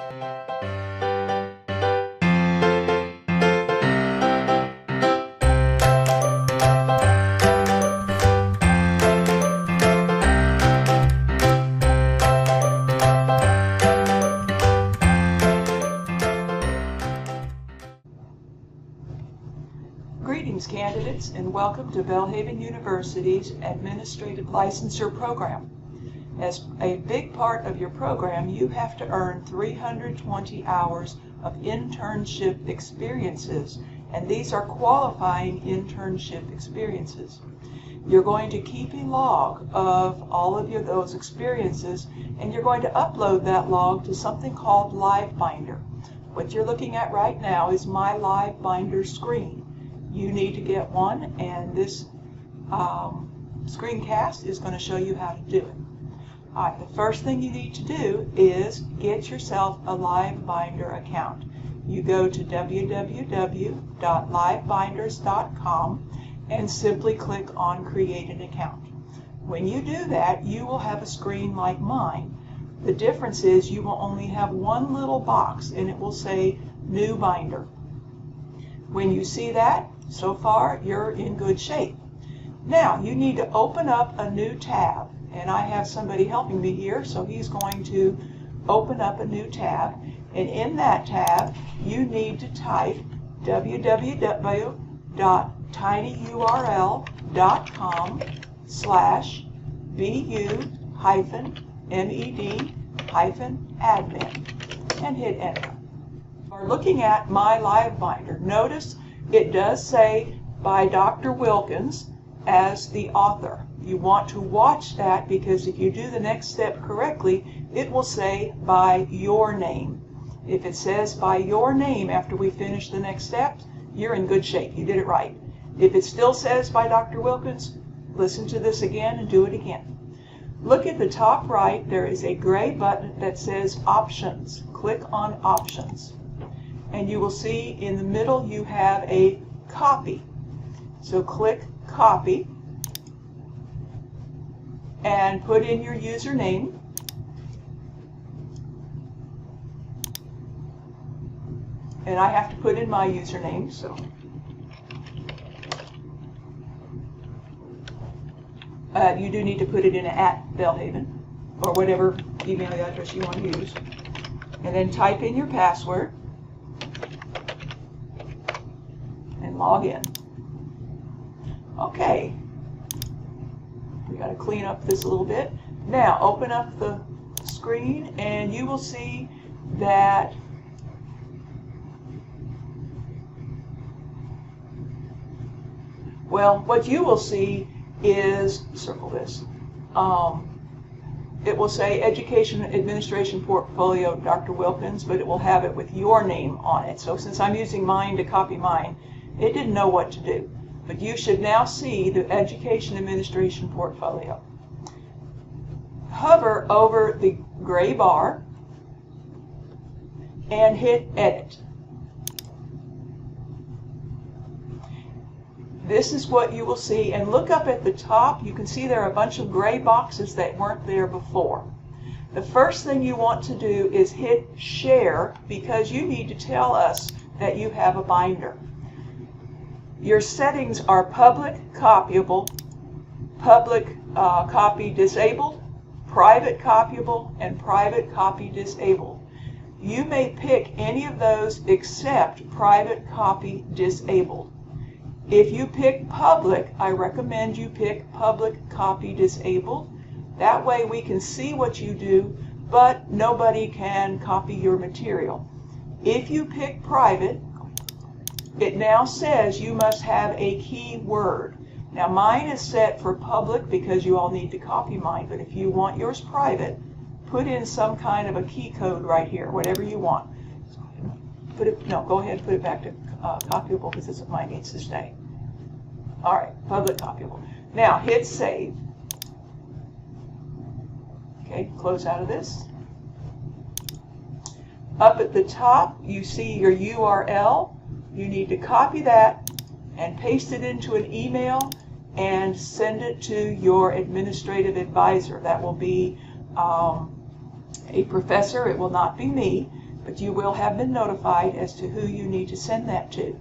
Greetings, candidates, and welcome to Belhaven University's Administrative Licensure Program. As a big part of your program, you have to earn 320 hours of internship experiences, and these are qualifying internship experiences. You're going to keep a log of all of those experiences, and you're going to upload that log to something called LiveBinder. What you're looking at right now is my LiveBinder screen. You need to get one, and this screencast is going to show you how to do it. All right, the first thing you need to do is get yourself a LiveBinder account. You go to www.livebinders.com and simply click on Create an Account. When you do that, you will have a screen like mine. The difference is you will only have one little box, and it will say New Binder. When you see that, so far you're in good shape. Now you need to open up a new tab, and I have somebody helping me here, so he's going to open up a new tab, and in that tab you need to type www.tinyurl.com/bu-med-admin and hit enter. We're looking at my LiveBinder. Notice it does say by Dr. Wilkins as the author. You want to watch that, because if you do the next step correctly, it will say by your name. If it says by your name after we finish the next step, you're in good shape. You did it right. If it still says by Dr. Wilkins, listen to this again and do it again. Look at the top right. There is a gray button that says Options. Click on Options. And you will see in the middle you have a copy. So click Copy and put in your username. And I have to put in my username, so you do need to put it in at Belhaven or whatever email address you want to use. And then type in your password and log in. Okay, we got to clean up this a little bit. Now open up the screen and you will see that what you will see is, circle this, it will say Education Administration Portfolio Dr. Wilkins, but it will have it with your name on it. So since I'm using mine to copy mine, it didn't know what to do. But you should now see the Education Administration Portfolio. Hover over the gray bar and hit Edit. This is what you will see, and look up at the top. You can see there are a bunch of gray boxes that weren't there before. The first thing you want to do is hit Share, because you need to tell us that you have a binder. Your settings are public copyable, public copy disabled, private copyable, and private copy disabled. You may pick any of those except private copy disabled. If you pick public, I recommend you pick public copy disabled. That way we can see what you do, but nobody can copy your material. If you pick private, it now says you must have a keyword. Now mine is set for public because you all need to copy mine, but if you want yours private, put in some kind of a key code right here, whatever you want. Go ahead and put it back to copyable, because mine needs to stay. All right, public copyable. Now hit Save. Okay, close out of this. Up at the top, you see your URL. You need to copy that and paste it into an email and send it to your administrative advisor. That will be a professor. It will not be me. but you will have been notified as to who you need to send that to.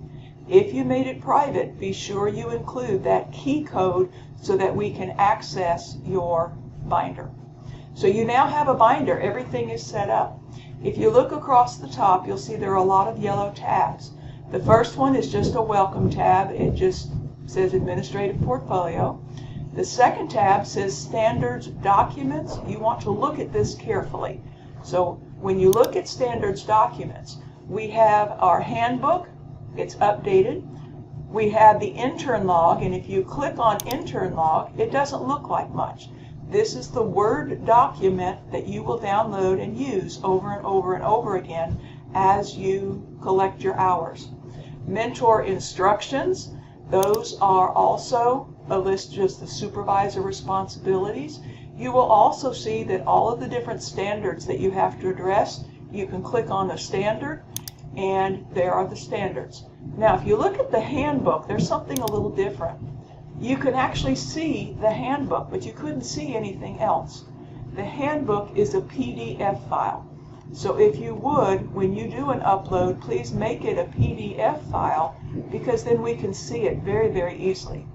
If you made it private, be sure you include that key code so that we can access your binder. So you now have a binder. Everything is set up. If you look across the top, you'll see there are a lot of yellow tabs. The first one is just a welcome tab. It just says Administrative Portfolio. The second tab says Standards Documents. You want to look at this carefully. So when you look at Standards Documents, we have our handbook. It's updated. We have the intern log, and if you click on intern log, it doesn't look like much. This is the Word document that you will download and use over and over and over again as you collect your hours. Mentor instructions, those are also a list of just the supervisor responsibilities. You will also see that all of the different standards that you have to address, you can click on a standard, and there are the standards. Now, if you look at the handbook, there's something a little different. You can actually see the handbook, but you couldn't see anything else. The handbook is a PDF file. So if you would, when you do an upload, please make it a PDF file, because then we can see it very, very easily.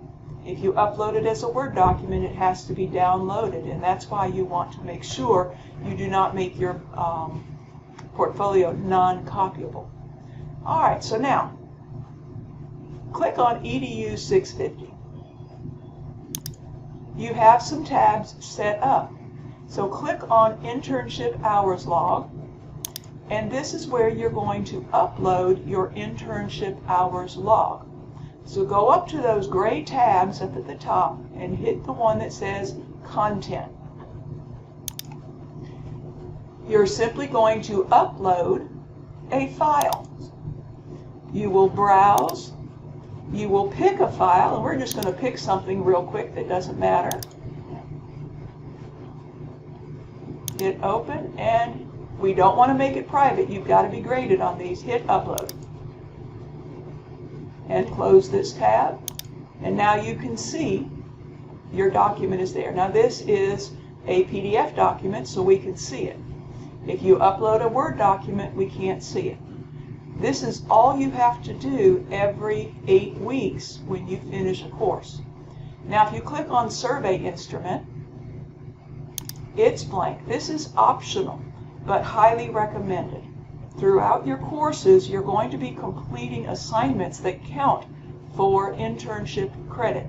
If you upload it as a Word document, it has to be downloaded, and that's why you want to make sure you do not make your portfolio non-copyable. All right, so now, click on EDU 650. You have some tabs set up. So click on Internship Hours Log, and this is where you're going to upload your Internship Hours Log. So go up to those gray tabs up at the top and hit the one that says Content. You're simply going to upload a file. You will browse. You will pick a file, and we're just going to pick something real quick that doesn't matter. Hit open, and we don't want to make it private. You've got to be graded on these. Hit upload. And close this tab. And now you can see your document is there. Now this is a PDF document, so we can see it. If you upload a Word document, we can't see it. This is all you have to do every 8 weeks when you finish a course. Now if you click on Survey Instrument, it's blank. This is optional, but highly recommended. Throughout your courses, you're going to be completing assignments that count for internship credit.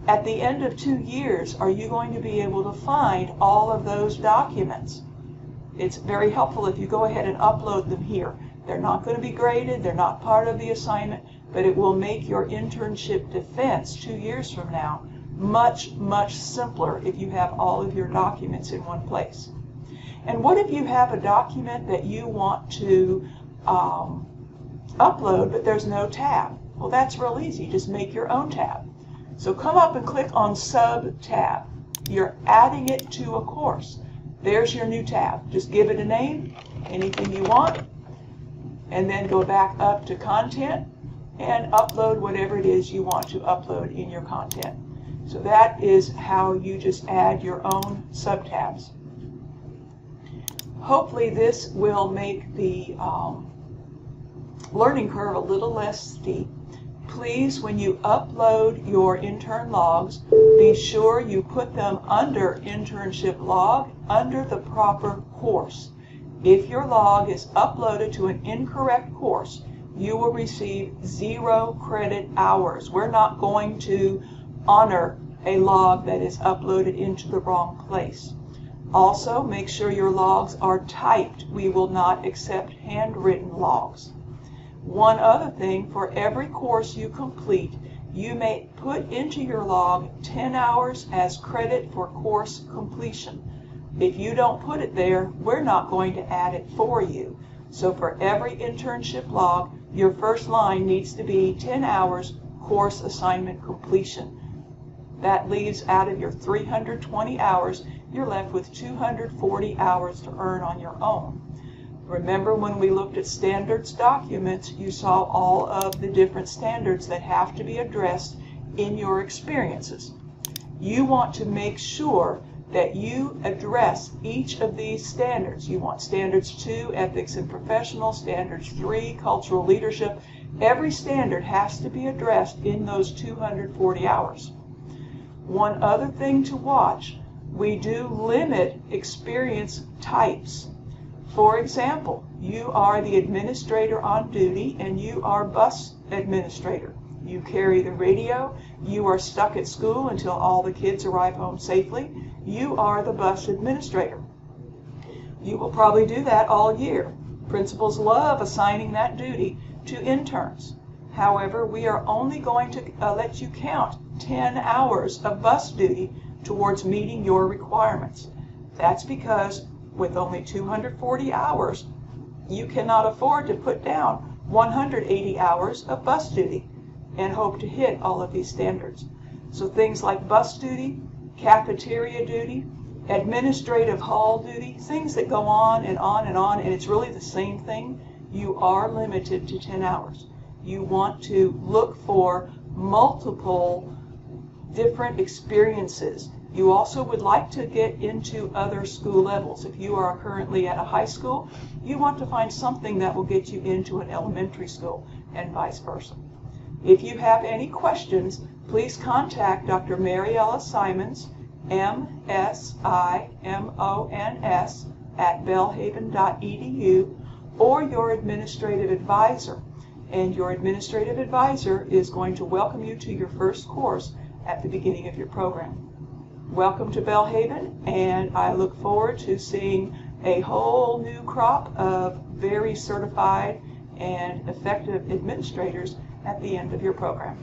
At the end of 2 years, are you going to be able to find all of those documents? It's very helpful if you go ahead and upload them here. They're not going to be graded, they're not part of the assignment, but it will make your internship defense 2 years from now much, much simpler if you have all of your documents in one place. And what if you have a document that you want to upload, but there's no tab? Well, that's real easy. Just make your own tab. So come up and click on Sub-tab. You're adding it to a course. There's your new tab. Just give it a name, anything you want, and then go back up to Content and upload whatever it is you want to upload in your content. So that is how you just add your own sub-tabs. Hopefully this will make the learning curve a little less steep. Please, when you upload your intern logs, be sure you put them under Internship Log, under the proper course. If your log is uploaded to an incorrect course, you will receive 0 credit hours. We're not going to honor a log that is uploaded into the wrong place. Also, make sure your logs are typed. We will not accept handwritten logs. One other thing, for every course you complete, you may put into your log 10 hours as credit for course completion. If you don't put it there, we're not going to add it for you. So for every internship log, your first line needs to be 10 hours course assignment completion. That leaves, out of your 320 hours, you're left with 240 hours to earn on your own. Remember when we looked at standards documents, you saw all of the different standards that have to be addressed in your experiences. You want to make sure that you address each of these standards. You want standards 2, ethics and professional, standards 3, cultural leadership. Every standard has to be addressed in those 240 hours. One other thing to watch, we do limit experience types. For example, you are the administrator on duty and you are bus administrator. You carry the radio, you are stuck at school until all the kids arrive home safely. You are the bus administrator. You will probably do that all year. Principals love assigning that duty to interns. However, we are only going to let you count 10 hours of bus duty towards meeting your requirements. That's because with only 240 hours, you cannot afford to put down 180 hours of bus duty and hope to hit all of these standards. So things like bus duty, cafeteria duty, administrative hall duty, things that go on and on and on, and it's really the same thing, you are limited to 10 hours. You want to look for multiple different experiences. You also would like to get into other school levels. If you are currently at a high school, you want to find something that will get you into an elementary school and vice versa. If you have any questions, please contact Dr. Mariella Simons, MSIMONS, at belhaven.edu, or your administrative advisor. And your administrative advisor is going to welcome you to your first course at the beginning of your program. Welcome to Belhaven, and I look forward to seeing a whole new crop of very certified and effective administrators at the end of your program.